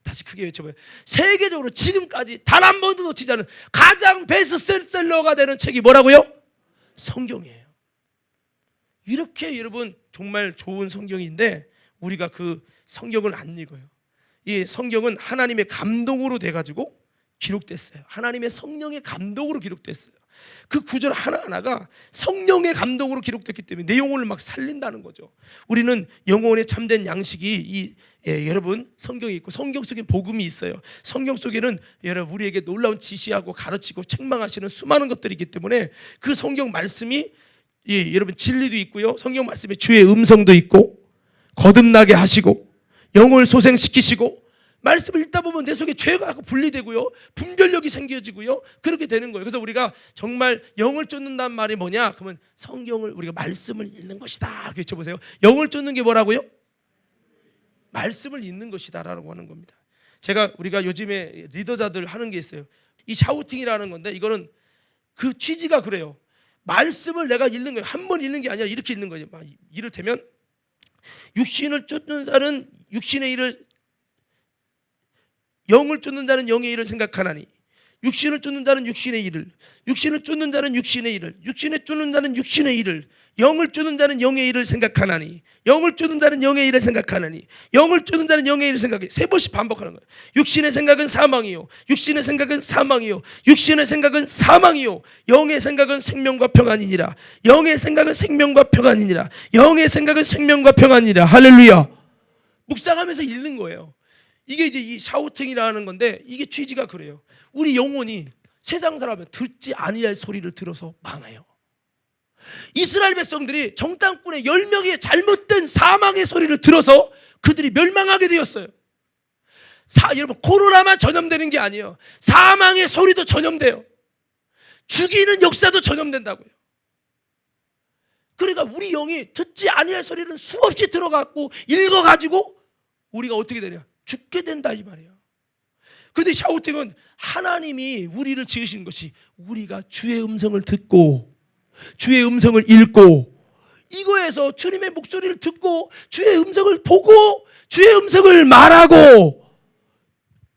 다시 크게 외쳐봐요. 세계적으로 지금까지 단 한 번도 놓치지 않은 가장 베스트셀러가 되는 책이 뭐라고요? 성경이에요. 이렇게 여러분 정말 좋은 성경인데 우리가 그 성경을 안 읽어요. 이 성경은 하나님의 감동으로 돼가지고 기록됐어요. 하나님의 성령의 감동으로 기록됐어요. 그 구절 하나하나가 성령의 감동으로 기록됐기 때문에 내 영혼을 막 살린다는 거죠. 우리는 영혼의 참된 양식이 여러분 성경에 있고, 성경 속에 복음이 있어요. 성경 속에는 여러분 우리에게 놀라운 지시하고 가르치고 책망하시는 수많은 것들이 있기 때문에 그 성경 말씀이 여러분 진리도 있고요, 성경 말씀에 주의 음성도 있고, 거듭나게 하시고 영혼을 소생시키시고, 말씀을 읽다 보면 내 속에 죄가 분리되고요, 분별력이 생겨지고요, 그렇게 되는 거예요. 그래서 우리가 정말 영을 쫓는다는 말이 뭐냐? 그러면 성경을, 우리가 말씀을 읽는 것이다 이렇게 외쳐보세요. 영을 쫓는 게 뭐라고요? 말씀을 읽는 것이다 라고 하는 겁니다. 우리가 요즘에 리더자들 하는 게 있어요. 이 샤우팅이라는 건데, 이거는 그 취지가 그래요. 말씀을 내가 읽는 거예요. 한 번 읽는 게 아니라 이렇게 읽는 거예요. 이를테면 육신을 쫓는 자는 육신의 일을, 영을 쫓는 자는 영의 일을 생각하나니, 육신을 쫓는 자는 육신의 일을, 육신을 쫓는 자는 육신의 일을, 육신을 쫓는 자는 육신의 일을, 영을 쫓는 자는 영의 일을 생각하나니, 영을 쫓는 자는 영의 일을 생각하나니, 영을 쫓는 자는 영의 일을 생각해. 세 번씩 반복하는 거예요. 육신의 생각은 사망이요, 육신의 생각은 사망이요, 육신의 생각은 사망이요, 영의 생각은 생명과 평안이니라. 영의 생각은 생명과 평안이니라. 영의 생각은 생명과 평안이니라. 할렐루야. 묵상하면서 읽는 거예요. 이게 이제 이 샤우팅이라는 건데, 이게 취지가 그래요. 우리 영혼이 세상 사람은 듣지 아니할 소리를 들어서 망해요. 이스라엘 백성들이 정탐꾼의 10명의 잘못된 사망의 소리를 들어서 그들이 멸망하게 되었어요. 여러분, 코로나만 전염되는 게 아니에요. 사망의 소리도 전염돼요. 죽이는 역사도 전염된다고요. 그러니까 우리 영이 듣지 아니할 소리는 수없이 들어갔고 읽어가지고 우리가 어떻게 되냐? 죽게 된다 이 말이에요. 그런데 샤우팅은 하나님이 우리를 지으신 것이 우리가 주의 음성을 듣고 주의 음성을 읽고, 이거에서 주님의 목소리를 듣고 주의 음성을 보고 주의 음성을 말하고,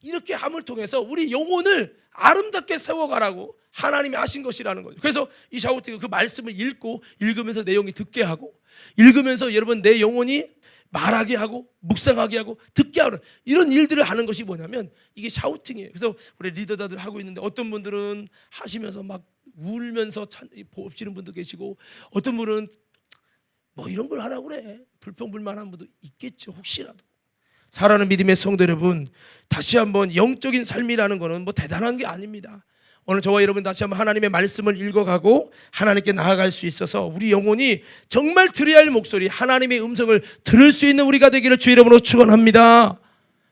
이렇게 함을 통해서 우리 영혼을 아름답게 세워가라고 하나님이 하신 것이라는 거죠. 그래서 이 샤우팅은 그 말씀을 읽고, 읽으면서 내 영이 듣게 하고, 읽으면서 여러분 내 영혼이 말하게 하고 묵상하게 하고 듣게 하는 이런 일들을 하는 것이 뭐냐면 이게 샤우팅이에요. 그래서 우리 리더자들 하고 있는데 어떤 분들은 하시면서 막 울면서 봅시는 분도 계시고, 어떤 분은 뭐 이런 걸 하라고 그래. 불평불만한 분도 있겠죠. 혹시라도. 사랑하는 믿음의 성도 여러분, 다시 한번 영적인 삶이라는 것은 뭐 대단한 게 아닙니다. 오늘 저와 여러분 다시 한번 하나님의 말씀을 읽어가고 하나님께 나아갈 수 있어서 우리 영혼이 정말 들어야 할 목소리, 하나님의 음성을 들을 수 있는 우리가 되기를 주의 이름으로 축원합니다.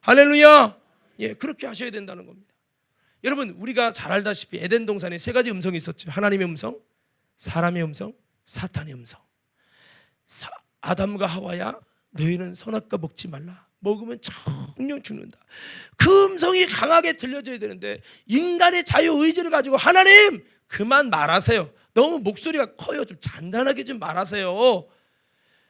할렐루야. 그렇게 하셔야 된다는 겁니다. 여러분, 우리가 잘 알다시피 에덴 동산에 세 가지 음성이 있었죠. 하나님의 음성, 사람의 음성, 사탄의 음성. 아담과 하와야 너희는 선악과 먹지 말라. 먹으면 정령 죽는다. 그 음성이 강하게 들려져야 되는데 인간의 자유의지를 가지고 하나님 그만 말하세요. 너무 목소리가 커요. 좀 잔잔하게 좀 말하세요.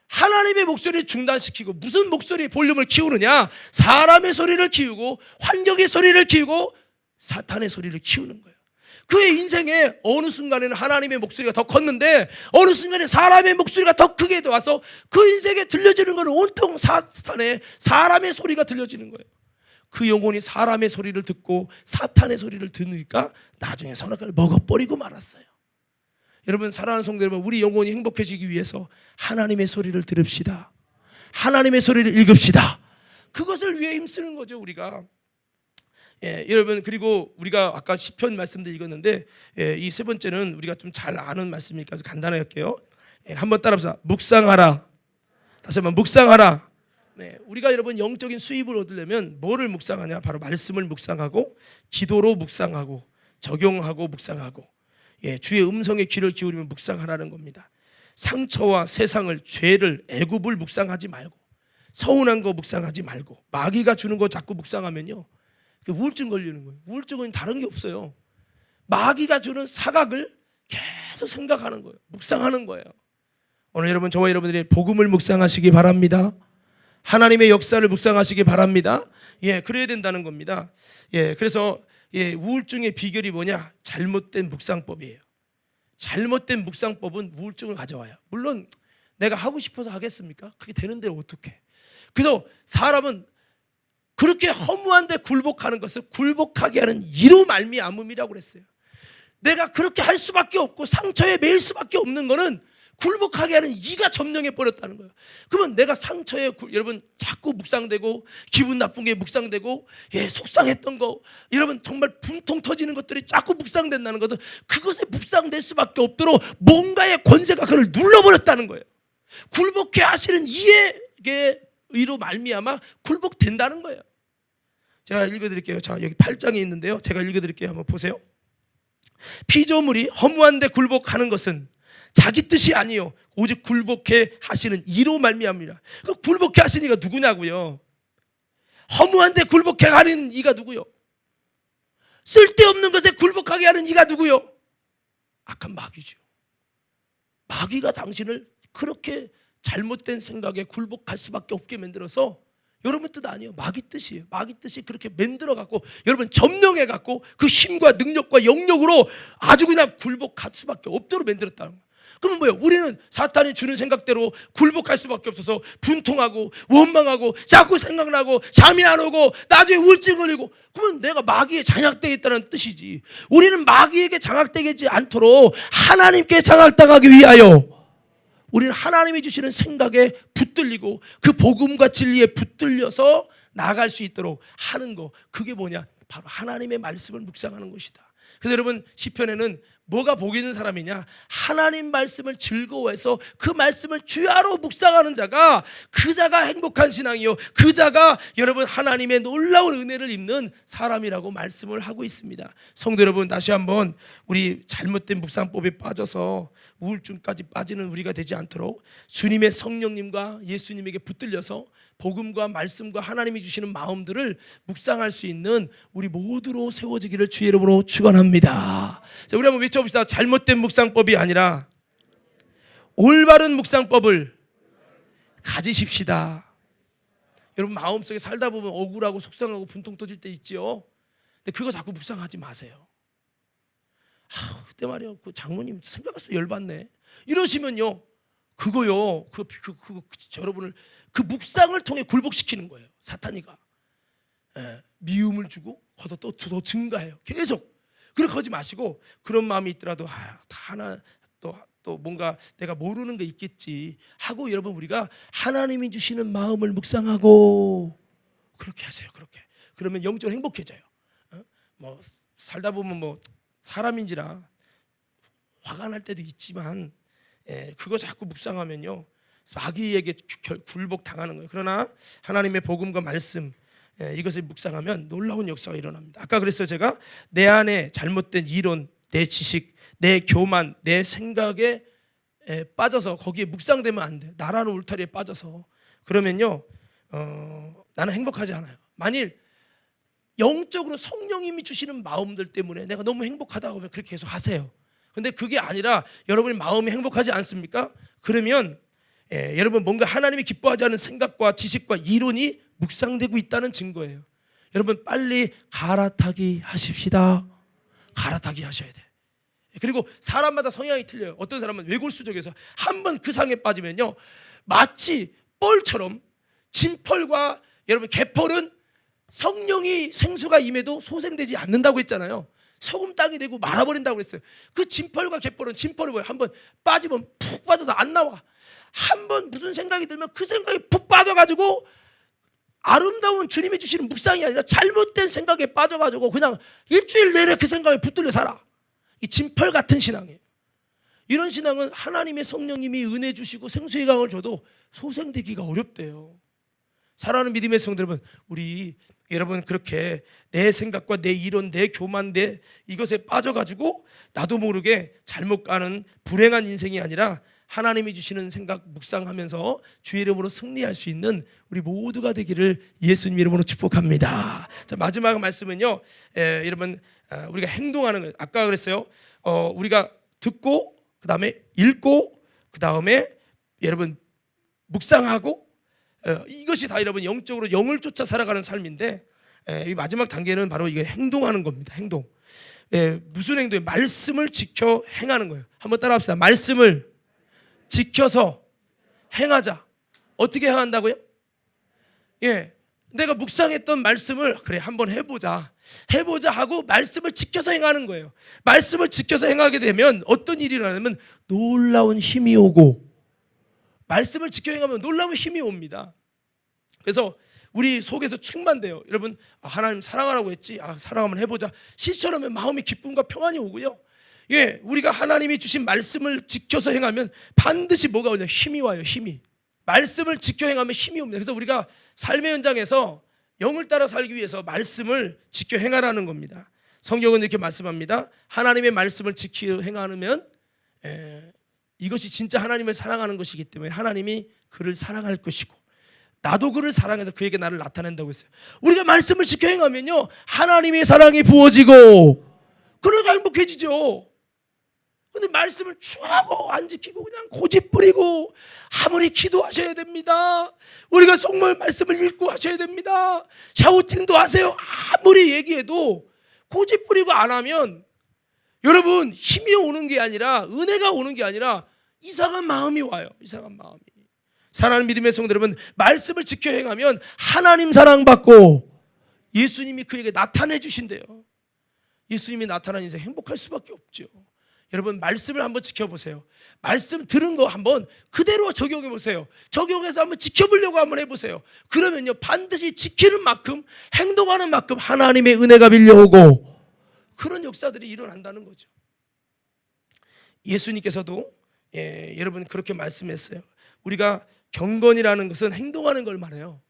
하나님의 목소리를 중단시키고 무슨 목소리 볼륨을 키우느냐? 사람의 소리를 키우고 환경의 소리를 키우고 사탄의 소리를 키우는 거예요. 그의 인생에 어느 순간에는 하나님의 목소리가 더 컸는데 어느 순간에 사람의 목소리가 더 크게 와서 그 인생에 들려지는 것은 온통 사람의 소리가 들려지는 거예요. 그 영혼이 사람의 소리를 듣고 사탄의 소리를 들으니까 나중에 선악과를 먹어버리고 말았어요. 여러분, 사랑하는 성도 여러분, 우리 영혼이 행복해지기 위해서 하나님의 소리를 들읍시다. 하나님의 소리를 읽읍시다. 그것을 위해 힘쓰는 거죠, 우리가. 여러분, 그리고 우리가 아까 시편 말씀도 읽었는데 이 세 번째는 우리가 좀 잘 아는 말씀이니까 간단하게 할게요. 한번 따라합시다. 묵상하라. 다시 한번 묵상하라. 우리가 여러분 영적인 수입을 얻으려면 뭐를 묵상하냐? 바로 말씀을 묵상하고 기도로 묵상하고 적용하고 묵상하고 주의 음성에 귀를 기울이면 묵상하라는 겁니다. 상처와 세상을, 죄를, 애굽을 묵상하지 말고 서운한 거 묵상하지 말고 마귀가 주는 거 자꾸 묵상하면요 우울증 걸리는 거예요. 우울증은 다른 게 없어요. 마귀가 주는 사각을 계속 생각하는 거예요. 묵상하는 거예요. 오늘 여러분, 저와 여러분들이 복음을 묵상하시기 바랍니다. 하나님의 역사를 묵상하시기 바랍니다. 그래야 된다는 겁니다. 그래서 우울증의 비결이 뭐냐? 잘못된 묵상법이에요. 잘못된 묵상법은 우울증을 가져와요. 물론 내가 하고 싶어서 하겠습니까? 그게 되는데 어떡해. 그래서 사람은 그렇게 허무한데 굴복하는 것을 굴복하게 하는 이로 말미암음이라고 그랬어요. 내가 그렇게 할 수밖에 없고 상처에 매일 수밖에 없는 거는 굴복하게 하는 이가 점령해 버렸다는 거예요. 그러면 내가 상처에 여러분 자꾸 묵상되고 기분 나쁜 게 묵상되고 속상했던 거 여러분 정말 분통 터지는 것들이 자꾸 묵상된다는 것은 그것에 묵상될 수밖에 없도록 뭔가의 권세가 그를 눌러버렸다는 거예요. 굴복해 하시는 이에게 의로 말미암아 굴복된다는 거예요. 제가 읽어드릴게요. 자, 여기 8장에 있는데요. 제가 읽어드릴게요. 한번 보세요. 피조물이 허무한데 굴복하는 것은 자기 뜻이 아니요 오직 굴복해 하시는 이로 말미암이라. 그 굴복해 하시는 이가 누구냐고요? 허무한데 굴복해 하는 이가 누구요? 쓸데없는 것에 굴복하게 하는 이가 누구요? 악한 마귀죠. 마귀가 당신을 그렇게 잘못된 생각에 굴복할 수밖에 없게 만들어서 여러분 뜻 아니에요. 마귀 뜻이에요. 마귀 뜻이 그렇게 만들어 갖고 여러분 점령해 갖고 그 힘과 능력과 영역으로 아주 그냥 굴복할 수밖에 없도록 만들었다는 거예요. 그러면 뭐예요? 우리는 사탄이 주는 생각대로 굴복할 수밖에 없어서 분통하고 원망하고 자꾸 생각나고 잠이 안 오고 나중에 우울증 걸리고 그러면 내가 마귀에 장악되어 있다는 뜻이지. 우리는 마귀에게 장악되지 않도록 하나님께 장악당하기 위하여 우리는 하나님이 주시는 생각에 붙들리고 그 복음과 진리에 붙들려서 나아갈 수 있도록 하는 거, 그게 뭐냐? 바로 하나님의 말씀을 묵상하는 것이다. 그래서 여러분, 시편에는 뭐가 복 있는 사람이냐? 하나님 말씀을 즐거워해서 그 말씀을 주야로 묵상하는 자가 그 자가 행복한 신앙이요 그 자가 여러분 하나님의 놀라운 은혜를 입는 사람이라고 말씀을 하고 있습니다. 성도 여러분, 다시 한번 우리 잘못된 묵상법에 빠져서 우울증까지 빠지는 우리가 되지 않도록 주님의 성령님과 예수님에게 붙들려서 복음과 말씀과 하나님이 주시는 마음들을 묵상할 수 있는 우리 모두로 세워지기를 주의 이름으로 축원합니다. 자, 우리 한번 외쳐봅시다. 잘못된 묵상법이 아니라 올바른 묵상법을 가지십시다. 여러분, 마음속에 살다 보면 억울하고 속상하고 분통 터질 때 있지요. 근데 그거 자꾸 묵상하지 마세요. 그때 말이야, 그 장모님 생각할수록 열받네 이러시면요, 그거요, 여러분을 그 묵상을 통해 굴복시키는 거예요. 사탄이가 미움을 주고 거기서 또 증가해요. 계속 그렇게 하지 마시고, 그런 마음이 있더라도 다 하나 또 뭔가 내가 모르는 게 있겠지 하고 여러분, 우리가 하나님이 주시는 마음을 묵상하고 그렇게 하세요. 그렇게 그러면 영적으로 행복해져요. 뭐 살다 보면 뭐 사람인지라 화가 날 때도 있지만 그거 자꾸 묵상하면요 마귀에게 굴복 당하는 거예요. 그러나 하나님의 복음과 말씀 이것을 묵상하면 놀라운 역사가 일어납니다. 아까 그랬어요. 제가 내 안에 잘못된 이론, 내 지식, 내 교만, 내 생각에 빠져서 거기에 묵상되면 안 돼. 나라는 울타리에 빠져서. 그러면요 나는 행복하지 않아요. 만일 영적으로 성령님이 주시는 마음들 때문에 내가 너무 행복하다고 하면 그렇게 계속 하세요. 근데 그게 아니라 여러분의 마음이 행복하지 않습니까? 그러면 여러분 뭔가 하나님이 기뻐하지 않은 생각과 지식과 이론이 묵상되고 있다는 증거예요. 여러분 빨리 갈아타기 하십시다. 갈아타기 하셔야 돼. 그리고 사람마다 성향이 틀려요. 어떤 사람은 외골수적에서 한번 그 상에 빠지면요 마치 뻘처럼 진펄과 여러분 개펄은 성령이 생수가 임해도 소생되지 않는다고 했잖아요. 소금 땅이 되고 말아버린다고 그랬어요. 그 진펄과 개펄은 진펄이 뭐예요? 한번 빠지면 푹 빠져도 안 나와. 한번 무슨 생각이 들면 그 생각이 푹 빠져가지고 아름다운 주님이 주시는 묵상이 아니라 잘못된 생각에 빠져가지고 그냥 일주일 내내 그 생각에 붙들려 살아. 이 진펄 같은 신앙이에요. 이런 신앙은 하나님의 성령님이 은혜 주시고 생수의 강을 줘도 소생되기가 어렵대요. 사랑하는 믿음의 성도 여러분, 우리 여러분 그렇게 내 생각과 내 이론, 내 교만, 내 이것에 빠져가지고 나도 모르게 잘못 가는 불행한 인생이 아니라 하나님이 주시는 생각 묵상하면서 주의 이름으로 승리할 수 있는 우리 모두가 되기를 예수님 이름으로 축복합니다. 자, 마지막 말씀은요 여러분 우리가 행동하는 거예요. 아까 그랬어요. 우리가 듣고 그 다음에 읽고 그 다음에 여러분 묵상하고 이것이 다 여러분 영적으로 영을 쫓아 살아가는 삶인데 이 마지막 단계는 바로 이게 행동하는 겁니다. 행동. 무슨 행동이에요? 말씀을 지켜 행하는 거예요. 한번 따라합시다. 말씀을 지켜서 행하자. 어떻게 행한다고요? 내가 묵상했던 말씀을 그래 한번 해보자 하고 말씀을 지켜서 행하는 거예요. 말씀을 지켜서 행하게 되면 어떤 일이 일어나냐면 놀라운 힘이 오고, 말씀을 지켜 행하면 놀라운 힘이 옵니다. 그래서 우리 속에서 충만돼요. 여러분 하나님 사랑하라고 했지? 사랑 한번 해보자. 시처럼 마음이 기쁨과 평안이 오고요. 우리가 하나님이 주신 말씀을 지켜서 행하면 반드시 뭐가 오냐? 힘이 와요. 힘이. 말씀을 지켜 행하면 힘이 옵니다. 그래서 우리가 삶의 현장에서 영을 따라 살기 위해서 말씀을 지켜 행하라는 겁니다. 성경은 이렇게 말씀합니다. 하나님의 말씀을 지켜 행하면 이것이 진짜 하나님을 사랑하는 것이기 때문에 하나님이 그를 사랑할 것이고 나도 그를 사랑해서 그에게 나를 나타낸다고 했어요. 우리가 말씀을 지켜 행하면요 하나님의 사랑이 부어지고 그러니까 행복해지죠. 근데 말씀을 추하고 안 지키고 그냥 고집 부리고 아무리 기도하셔야 됩니다. 우리가 정말 말씀을 읽고 하셔야 됩니다. 샤우팅도 하세요. 아무리 얘기해도 고집 부리고 안 하면 여러분 힘이 오는 게 아니라 은혜가 오는 게 아니라 이상한 마음이 와요. 이상한 마음이. 사랑하는 믿음의 성도 여러분, 말씀을 지켜 행하면 하나님 사랑받고 예수님이 그에게 나타내 주신대요. 예수님이 나타난 인생 행복할 수밖에 없죠. 여러분 말씀을 한번 지켜보세요. 말씀 들은 거 한번 그대로 적용해 보세요. 적용해서 한번 지켜보려고 한번 해보세요. 그러면요 반드시 지키는 만큼 행동하는 만큼 하나님의 은혜가 밀려오고 그런 역사들이 일어난다는 거죠. 예수님께서도 여러분 그렇게 말씀했어요. 우리가 경건이라는 것은 행동하는 걸 말해요.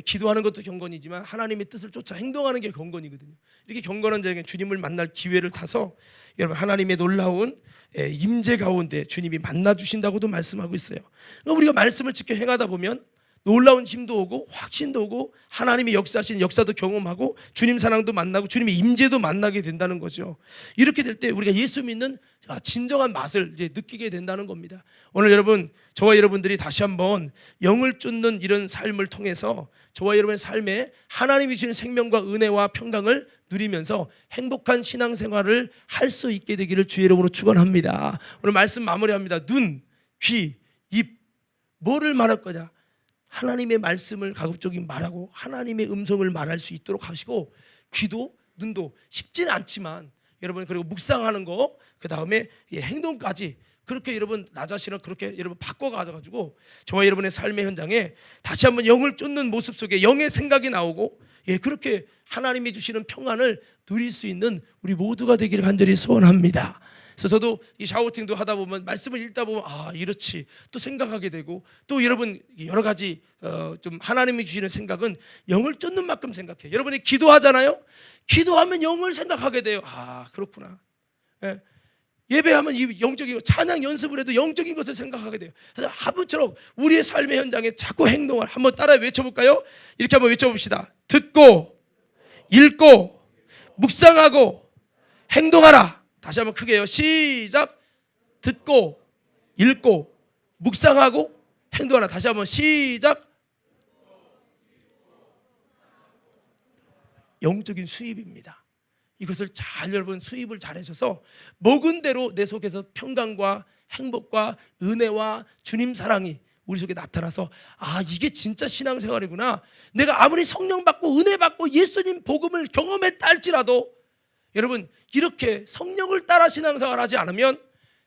기도하는 것도 경건이지만 하나님의 뜻을 쫓아 행동하는 게 경건이거든요. 이렇게 경건한 자에게 주님을 만날 기회를 타서 여러분 하나님의 놀라운 임재 가운데 주님이 만나 주신다고도 말씀하고 있어요. 우리가 말씀을 지켜 행하다 보면 놀라운 힘도 오고 확신도 오고 하나님이 역사하신 역사도 경험하고 주님 사랑도 만나고 주님의 임재도 만나게 된다는 거죠. 이렇게 될 때 우리가 예수 믿는 진정한 맛을 이제 느끼게 된다는 겁니다. 오늘 여러분 저와 여러분들이 다시 한번 영을 쫓는 이런 삶을 통해서 저와 여러분의 삶에 하나님이 주신 생명과 은혜와 평강을 누리면서 행복한 신앙생활을 할 수 있게 되기를 주의 이름으로 축원합니다. 오늘 말씀 마무리합니다. 눈, 귀, 입 뭐를 말할 거냐? 하나님의 말씀을 가급적이 말하고 하나님의 음성을 말할 수 있도록 하시고 귀도 눈도 쉽지는 않지만 여러분 그리고 묵상하는 거 그 다음에 행동까지 그렇게 여러분 나 자신을 그렇게 여러분 바꿔가지고 저와 여러분의 삶의 현장에 다시 한번 영을 쫓는 모습 속에 영의 생각이 나오고 그렇게 하나님이 주시는 평안을 누릴 수 있는 우리 모두가 되기를 간절히 소원합니다. 그래서 저도 이 샤우팅도 하다 보면 말씀을 읽다 보면 이렇지 또 생각하게 되고 또 여러분 여러 가지 좀 하나님이 주시는 생각은 영을 쫓는 만큼 생각해요. 여러분이 기도하잖아요. 기도하면 영을 생각하게 돼요. 그렇구나. 예배하면 이 영적인 찬양 연습을 해도 영적인 것을 생각하게 돼요. 그래서 아무쪼록 우리의 삶의 현장에 자꾸 행동을 한번 따라 외쳐볼까요? 이렇게 한번 외쳐봅시다. 듣고 읽고 묵상하고 행동하라. 다시 한번 크게요. 시작. 듣고 읽고 묵상하고 행동하라. 다시 한번 시작. 영적인 수입입니다. 이것을 잘 여러분 수입을 잘 하셔서 먹은 대로 내 속에서 평강과 행복과 은혜와 주님 사랑이 우리 속에 나타나서 아, 이게 진짜 신앙생활이구나. 내가 아무리 성령 받고 은혜 받고 예수님 복음을 경험했다 할지라도 여러분 이렇게 성령을 따라 신앙생활 하지 않으면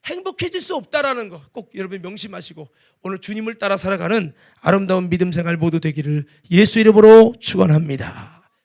행복해질 수 없다라는 거 꼭 여러분 명심하시고 오늘 주님을 따라 살아가는 아름다운 믿음 생활 모두 되기를 예수 이름으로 축원합니다.